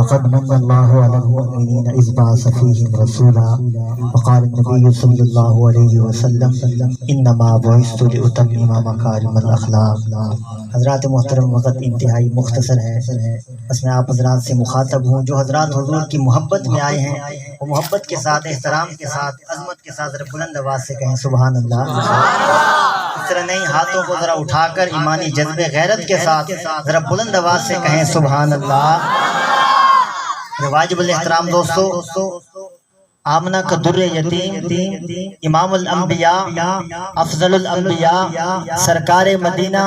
لقد من الله على المؤمنين إذ بعث فيهم رسولا وقال النبي صلى الله عليه وسلم إنما بعثت لأتمم مكارم الأخلاق. حضرات محترم، وقت انتہائی مختصر ہے، بس میں آپ حضرات سے مخاطب ہوں. جو حضرات حضور کی محبت میں آئے ہیں وہ محبت کے ساتھ، احترام کے ساتھ، عظمت کے ساتھ ذرا بلند آواز سے کہیں سبحان اللہ. اس طرح نہیں، ہاتھوں کو ذرا اٹھا کر ایمانی جذبے غیرت کے ساتھ ذرا بلند آواز سے کہیں سبحان اللہ. واجب الاحترام دوستو، آمنہ کا در یتیم، امام الانبیاء، افضل الانبیاء، سرکار مدینہ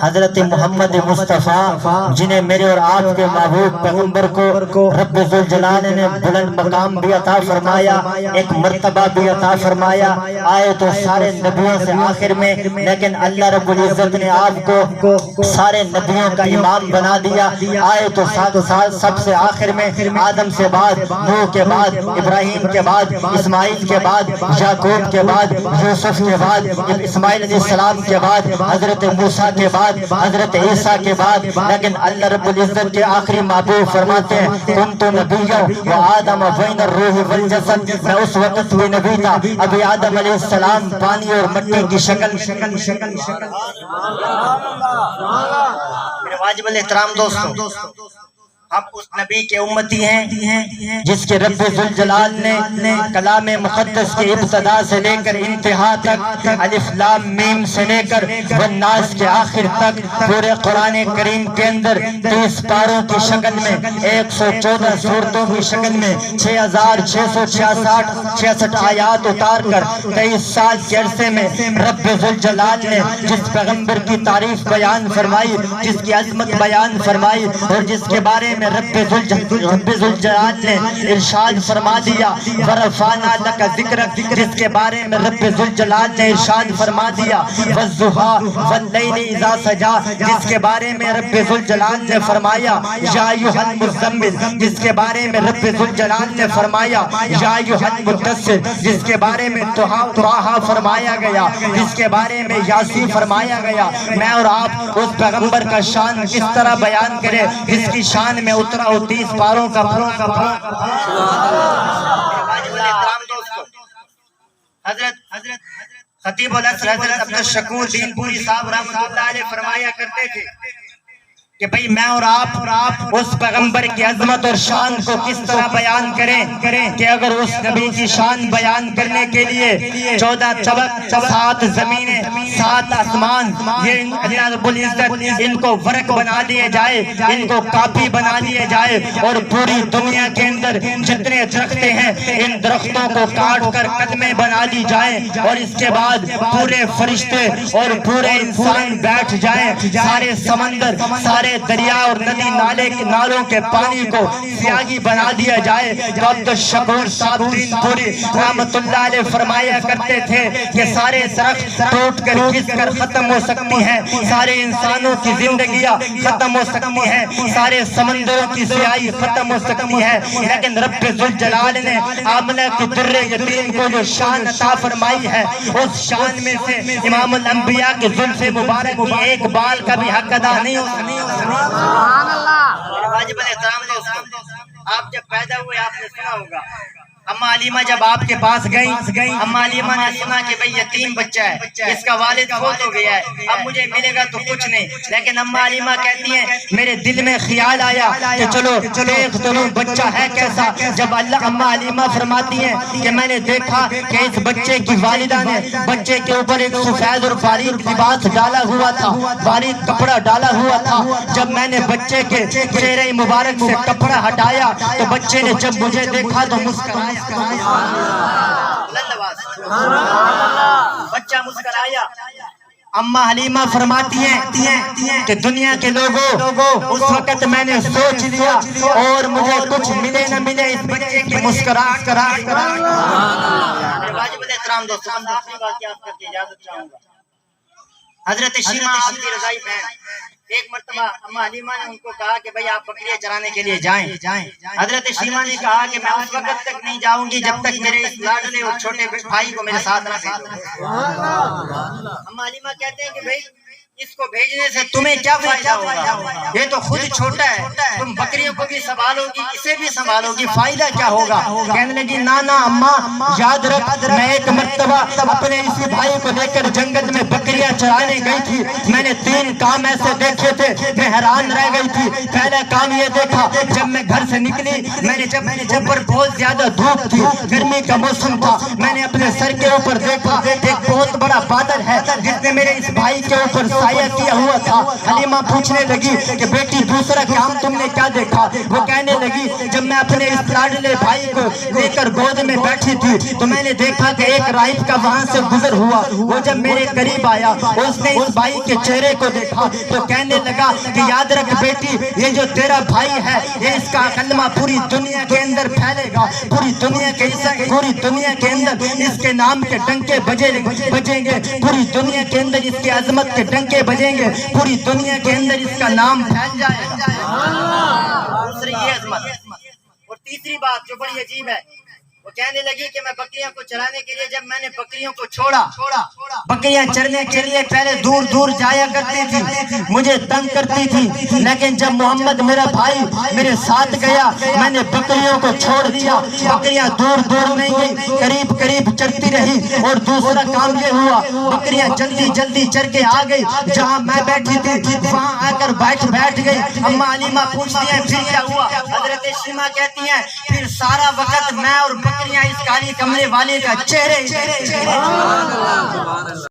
حضرت محمد مصطفیٰ، جنہیں میرے اور آپ کے محبوب پیغمبر کو رب ذوالجلال نے بلند مقام بھی عطا فرمایا، ایک مرتبہ بھی عطا فرمایا. آئے تو سارے نبیوں سے آخر میں، لیکن اللہ رب العزت نے آپ کو سارے نبیوں کا امام بنا دیا. آئے تو سب سے آخر میں، آدم سے بعد، نوح کے بعد، ابراہیم کے بعد، اسماعیل کے بعد، یعقوب کے بعد، یوسف کے بعد، اسماعیل علیہ السلام کے بعد، حضرت موسیٰ کے بعد، حضرت عیسیٰ کے بعد، لیکن اللہ رب العزت کے آخری محبوب فرماتے ہیں کنت نبیا و آدم بین الروح والجسد. میں اس وقت بھی نبی تھا، ابھی آدم علیہ السلام پانی اور مٹی کی شکل. واجب الاحترام دوستو، ہم اس نبی کے امتی ہیں جس کے رب ذوالجلال نے کلام مقدس کے ابتدا سے لے کر انتہا تک، الف لام میم سے لے کر والناس کے آخر تک، پورے قرآن کریم کے اندر 30 پاروں کی شکل میں، 114 سورتوں کی شکل میں، 6666 آیات اتار کر 23 سال کے عرصے میں رب ذوالجلال نے جس پیغمبر کی تعریف بیان فرمائی، جس کی عظمت بیان فرمائی، اور جس کے بارے میں رب ذوالجلال نے ارشاد فرما دیا ورفعنا لک ذکرک، جس کے بارے میں رب ذوالجلال نے ارشاد فرما دیا والضحیٰ واللیل اذا سجا، جس کے بارے میں رب ذوالجلال نے فرمایا یا ایھا المزمل، جس کے بارے میں رب ذوالجلال نے فرمایا یا ایھا المدثر، جس کے بارے میں طٰہٰ فرمایا گیا، جس کے بارے میں یاسین فرمایا گیا. میں اور آپ اس پیغمبر کا شان کس طرح بیان کریں جس کی شان میں اترا ہو 30 پاروں کا حضرت خطیب الاسر حضرت عبدالشکور دین پوری صاحب رحمۃ اللہ علیہ فرمایا کرتے تھے کہ بھئی میں اور آپ اس پیغمبر کی عظمت اور شان کو کس طرح بیان کریں کہ اگر اس نبی کی شان بیان کرنے کے لیے 14 طبق، 7 زمینیں، 7 آسمان، یہ اللہ رب العزت ان کو ورق بنا دیے جائے، ان کو کاپی بنا دیے جائے، اور پوری دنیا کے اندر جتنے درختے ہیں ان درختوں کو کاٹ کر قدمیں بنا دی جائیں، اور اس کے بعد پورے فرشتے اور پورے انسان بیٹھ جائیں، سارے سمندر، سارے دریا اور ندی نالوں کے پانی کو سیاہی بنا دیا جائے. تو عبدالشکور صاحب دین پوری رحمت اللہ علیہ فرمایا کرتے تھے کہ سارے درخت ٹوٹ کر گھس کر ختم ہو سکتی ہیں، سارے انسانوں کی زندگیاں ختم ہو سکتی ہیں، سارے سمندروں کی سیاہی ختم ہو سکتی ہے، لیکن رب ذوالجلال نے آمنہ کی در یتیم کو جو شان عطا فرمائی ہے، اس شان میں سے امام الانبیاء کے زلف مبارک کی ایک بال کا بھی حق ادا نہیں ہو سکتا. واجب الاحترام دوستو، آپ جب پیدا ہوئے آپ نے سنا ہوگا اماں علیمہ جب آپ کے پاس گئی، اماں علیمہ نے سنا کہ بھئی یتیم بچہ ہے، اس کا والد فوت ہو گیا ہے، اب مجھے ملے گا تو کچھ نہیں. لیکن اماں علیمہ کہتی ہیں میرے دل میں خیال آیا کہ چلو دیکھ تو لوں بچہ ہے کیسا. جب اماں علیمہ فرماتی ہیں کہ میں نے دیکھا کہ اس بچے کی والدہ نے بچے کے اوپر ایک سفید اور باریک لباس ڈالا ہوا تھا، باریک کپڑا ڈالا ہوا تھا. جب میں نے بچے کے چہرے مبارک سے کپڑا ہٹایا تو بچے نے جب مجھے دیکھا تو مسکرایا، بچہ مسکرایا. اماں حلیمہ فرماتی ہیں کہ دنیا کے لوگوں اس وقت میں نے سوچ لیا اور مجھے کچھ ملے نہ ملے اس بچے کی مسکراہٹ کرا. واجب الاحترام دوستو، ہم آخری بات کی آپ کرتے اجازت چاہوں گا. حضرت شیمہ عبدی رضائی بہن ایک مرتبہ اماں حلیمہ نے ان کو کہا کہ بھئی آپ بکریاں چرانے کے لیے جائیں. حضرت شیمہ نے کہا کہ میں اس وقت تک نہیں جاؤں گی جب تک میرے اس لاڈلے اور چھوٹے بھائی کو میرے ساتھ نہ بھیجو. اماں حلیمہ کہتے ہیں کہ بھئی اس کو بھیجنے سے تمہیں کیا فائدہ ہوگا؟ یہ تو خود چھوٹا ہے، تم بکریوں کو بھی سنبھالو گی، اسے بھی سنبھالو گی، فائدہ کیا ہوگا؟ کہنے لگی نانا اماں یاد رکھ، میں ایک مرتبہ اپنے اسی بھائی کو لے کر جنگل میں بکریاں چرانے گئی تھی، میں نے 3 کام ایسے دیکھے تھے، میں حیران رہ گئی تھی۔ پہلا کام یہ دیکھا، جب میں گھر سے نکلی، میں نے جب اوپر بہت زیادہ دھوپ تھی، گرمی کا موسم تھا، میں نے اپنے سر کے اوپر دیکھا ایک بہت بڑا بادل ہے جس نے میرے اس بھائی کے اوپر سایہ کیا ہوا تھا۔ حلیمہ پوچھنے لگی کہ بیٹی دوسرا کام تم نے کیا دیکھا؟ وہ کہنے لگی جب میں اپنے اس لاڈلے بھائی کو لے کر گود میں بیٹھی تھی تو میں نے دیکھا کہ ایک راہب کا وہاں سے گزر ہوا، وہ جب میرے قریب آیا اس نے اس بھائی کے چہرے کو دیکھا تو کہنے لگا کہ یاد رکھ بیٹی، یہ جو تیرا بھائی ہے یہ اس کا کلمہ پوری دنیا کے اندر پھیلے گا، پوری دنیا کے اندر اس کے نام کے ڈنکے بجیں گے، پوری دنیا کے اندر اس کی عظمت کے ڈنکے بجیں گے، پوری دنیا کے اندر اس کا نام پھیل جائے گا۔ دوسری یہ عظمت، اور تیسری بات جو بڑی عجیب ہے، وہ کہنے لگی کہ میں بکریوں کو چرانے کے لیے جب میں نے بکریوں کو چھوڑا، بکریاں چرنے کے لیے پہلے دور دور جایا کرتی تھی، مجھے تنگ کرتی تھی، لیکن جب محمد میرا بھائی میرے ساتھ گیا میں نے بکریوں کو چھوڑ دیا، بکریاں دور دور نہیں گئی، قریب قریب چرتی رہی، اور دوسرا کام یہ ہوا بکریاں جلدی جلدی چر کے آ گئی، جہاں میں بیٹھی تھی وہاں آ کر بیٹھ گئی۔ اماں علیمہ پوچھتی ہیں پھر کیا ہوا؟ حضرت شیمہ کہتی ہیں پھر سارا وقت میں اور بکریاں اس کالی کملے والے کا چہرے